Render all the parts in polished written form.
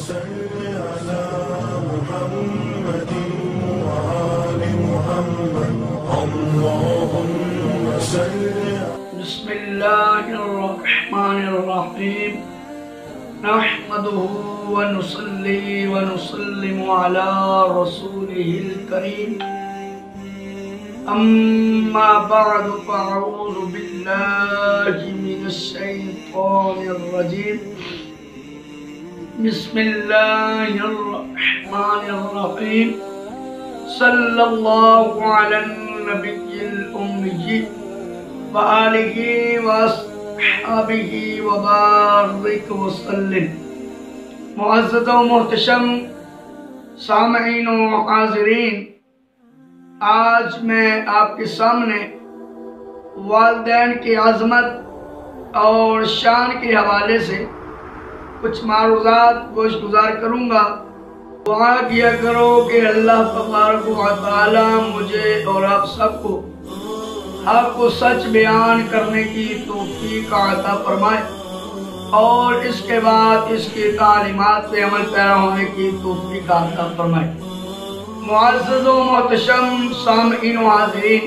بسم اللہ الرحمن الرحیم نحمده ونصلی ونسلم علی رسولہ الکریم اما بعد فاعوذ باللہ من الشیطان الرجیم بسم اللہ الرحمن الرحیم صلی اللہ علی النبی الأمی وآلہ وصحبہ وبارک وسلم۔ معزز و محتشم سامعین و حاضرین، آج میں آپ کے سامنے والدین کی عظمت اور شان کے حوالے سے کچھ معروضات گوش گزار کروں گا۔ دعا کیا کرو کہ اللہ تبارک و تعالی مجھے اور آپ سب کو حق کو سچ بیان کرنے کی توفیق عطا فرمائے اور اس کے بعد اس کی تعلیمات پہ عمل پیرا ہونے کی توفیق عطا فرمائے۔ معزز و محتشم سامعین و حاضرین،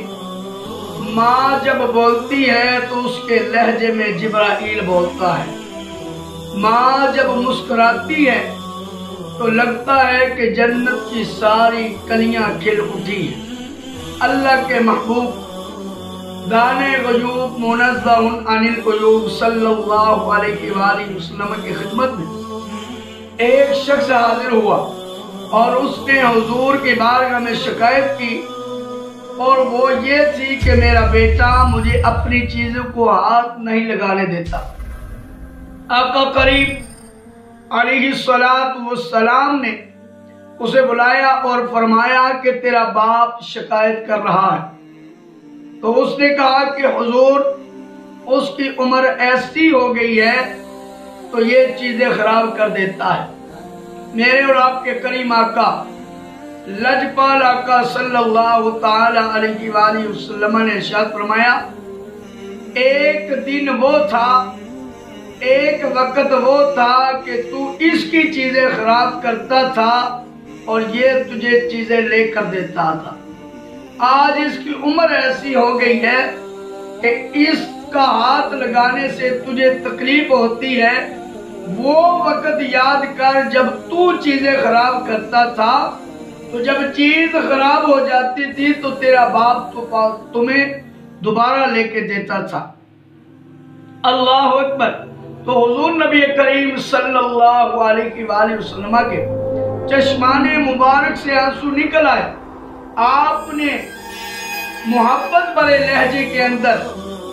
ماں جب بولتی ہے تو اس کے لہجے میں جبرائیل بولتا ہے۔ ماں جب مسکراتی ہے تو لگتا ہے کہ جنت کی ساری کلیاں کھل اٹھی ہیں۔ اللہ کے محبوب دانے غیوب منزہ عن العیوب صلی اللہ علیہ وآلہ وسلم کی خدمت میں ایک شخص حاضر ہوا اور اس نے حضور کی بارگاہ میں شکایت کی، اور وہ یہ تھی کہ میرا بیٹا مجھے اپنی چیزوں کو ہاتھ نہیں لگانے دیتا۔ آقا کریم علیہ السلام نے اسے بلایا اور فرمایا کہ تیرا باپ شکایت کر رہا ہے۔ تو اس نے کہا کہ حضور اس کی عمر ایسی ہو گئی ہے تو یہ چیزیں خراب کر دیتا ہے۔ میرے اور آپ کے کریم آقا لجپال آقا صلی اللہ تعالی علیہ وآلہ وسلم نے ارشاد فرمایا، ایک دن وہ تھا، ایک وقت وہ تھا کہ تو اس کی چیزیں خراب کرتا تھا اور یہ تجھے چیزیں لے کر دیتا تھا۔ آج اس کی عمر ایسی ہو گئی ہے کہ اس کا ہاتھ لگانے سے تجھے تکلیف ہوتی ہے۔ وہ وقت یاد کر جب تو چیزیں خراب کرتا تھا، تو جب چیز خراب ہو جاتی تھی تو تیرا باپ تمہیں دوبارہ لے کے دیتا تھا۔ اللہ اکبر۔ تو حضور نبی کریم صلی اللہ علیہ وآلہ وسلم کے چشمان مبارک سے آنسو نکل آئے۔ آپ نے محبت بھرے لہجے کے اندر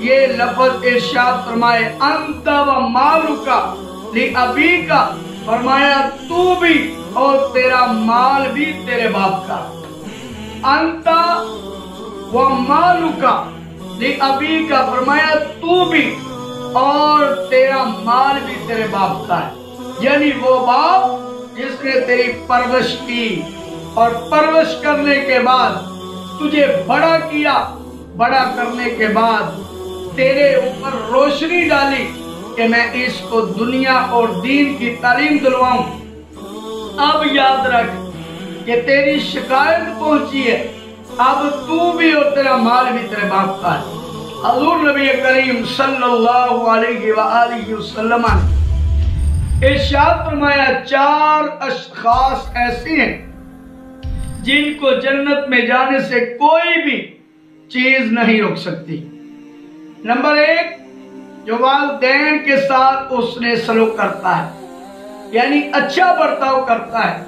یہ لفظ ارشاد فرمائے، انت و مالک لابیک، فرمایا تو بھی اور تیرا مال بھی تیرے باپ کا۔ انت و مالک لابیک، فرمایا تو بھی اور تیرا مال بھی تیرے باپ کا ہے۔ یعنی وہ باپ جس نے تیری پرورش کی اور پرورش کرنے کے بعد تجھے بڑا کیا، بڑا کرنے کے بعد تیرے اوپر روشنی ڈالی کہ میں اس کو دنیا اور دین کی تعلیم دلواؤں۔ اب یاد رکھ کہ تیری شکایت پہنچی ہے، اب تو بھی اور تیرا مال بھی تیرے باپ کا ہے۔ حضور نبی کریم صلی اللہ علیہ وآلہ وسلم ارشاد فرمایا، چار اشخاص ایسی ہیں جن کو جنت میں جانے سے کوئی بھی چیز نہیں روک سکتی۔ نمبر ایک، جو والدین کے ساتھ اس نے سلوک کرتا ہے، یعنی اچھا برتاؤ کرتا ہے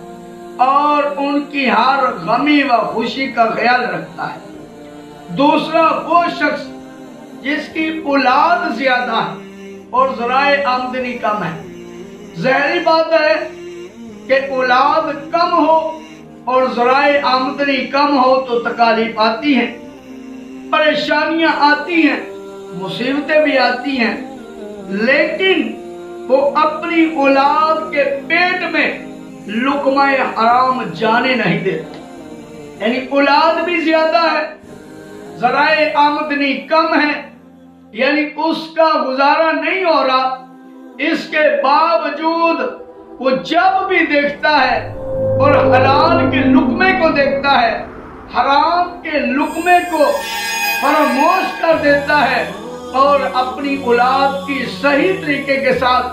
اور ان کی ہر غمی و خوشی کا خیال رکھتا ہے۔ دوسرا، وہ شخص جس کی اولاد زیادہ ہے اور ذرائع آمدنی کم ہے۔ ظاہری بات ہے کہ اولاد کم ہو اور ذرائع آمدنی کم ہو تو تکالیف آتی ہیں، پریشانیاں آتی ہیں، مصیبتیں بھی آتی ہیں، لیکن وہ اپنی اولاد کے پیٹ میں لقمہ حرام جانے نہیں دیتا۔ یعنی اولاد بھی زیادہ ہے، ذرائع آمدنی کم ہے، یعنی اس کا گزارا نہیں ہو رہا، اس کے باوجود وہ جب بھی دیکھتا ہے اور حلال کے لقمے کو دیکھتا ہے، حرام کے لقمے کو فراموش کر دیتا ہے اور اپنی اولاد کی صحیح طریقے کے ساتھ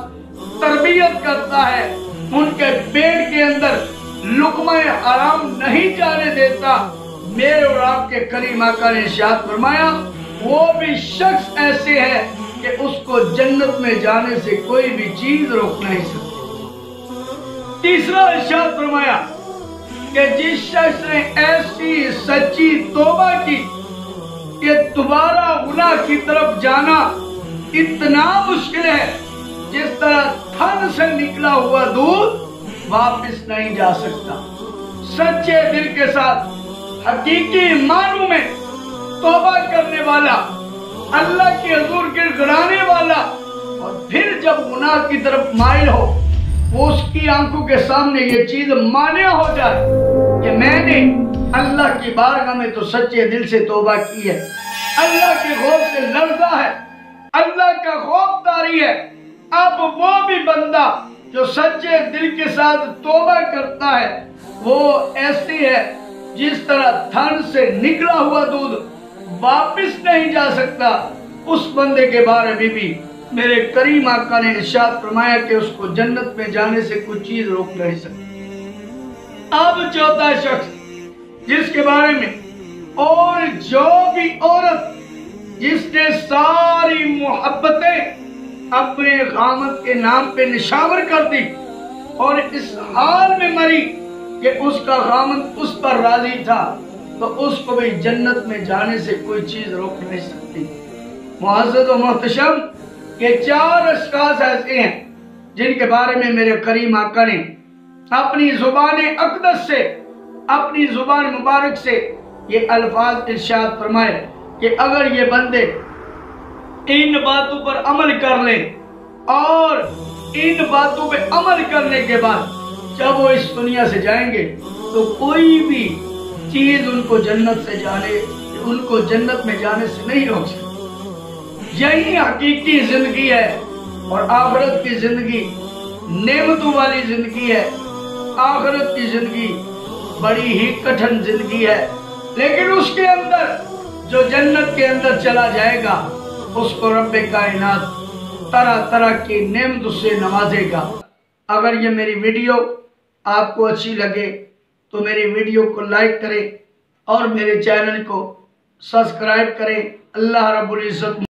تربیت کرتا ہے، ان کے پیٹ کے اندر لقمہ حرام نہیں جانے دیتا، میرے اور آپ کے کریم آقا نے ارشاد فرمایا وہ بھی شخص ایسے ہے کہ اس کو جنت میں جانے سے کوئی بھی چیز روک نہیں سکتی۔ تیسرا ارشاد فرمایا کہ جس شخص نے ایسی سچی توبہ کی کہ دوبارہ گناہ کی طرف جانا اتنا مشکل ہے جس طرح تھن سے نکلا ہوا دودھ واپس نہیں جا سکتا، سچے دل کے ساتھ حقیقی معنوں میں توبہ کرنے والا، اللہ کے حضور گڑگڑانے والا، اور پھر جب گناہ کی طرف مائل ہو وہ اس کی آنکھوں کے سامنے یہ چیز مانع ہو جائے کہ میں نے اللہ کی بارگاہ میں تو سچے دل سے توبہ کی ہے، اللہ کے خوف سے لرزا ہے، اللہ کا خوف طاری ہے، اب وہ بھی بندہ جو سچے دل کے ساتھ توبہ کرتا ہے وہ ایسی ہے جس طرح تھن سے نکلا ہوا دودھ واپس نہیں جا سکتا، اس بندے کے بارے میں بھی میرے کریم آقا نے ارشاد فرمایا کہ اس کو جنت میں جانے سے کوئی چیز روک نہیں سکتی۔ اب چوتھا شخص جس کے بارے میں، اور جو بھی عورت جس نے ساری محبتیں اپنے خامد کے نام پہ نشاور کر دی اور اس حال میں مری کہ اس کا خامد اس پر راضی تھا تو اس کو بھی جنت میں جانے سے کوئی چیز روک نہیں سکتی۔ معزز و محتشم، یہ 4 اشخاص ایسے ہیں جن کے بارے میں میرے کریم آقا نے اپنی زبان اقدس سے، اپنی زبان مبارک سے یہ الفاظ ارشاد فرمائے کہ اگر یہ بندے ان باتوں پر عمل کر لیں اور ان باتوں پہ عمل کرنے کے بعد جب وہ اس دنیا سے جائیں گے تو کوئی بھی چیز ان کو جنت میں جانے سے نہیں روک سکتی۔ یہی حقیقی زندگی ہے اور آخرت کی زندگی نعمتوں والی زندگی ہے۔ آخرت کی زندگی بڑی ہی کٹھن زندگی ہے، لیکن اس کے اندر جو جنت کے اندر چلا جائے گا اس کو رب کائنات طرح طرح کی نعمتوں سے نوازے گا۔ اگر یہ میری ویڈیو آپ کو اچھی لگے تو میری ویڈیو کو لائک کریں اور میرے چینل کو سبسکرائب کریں۔ اللہ رب العزت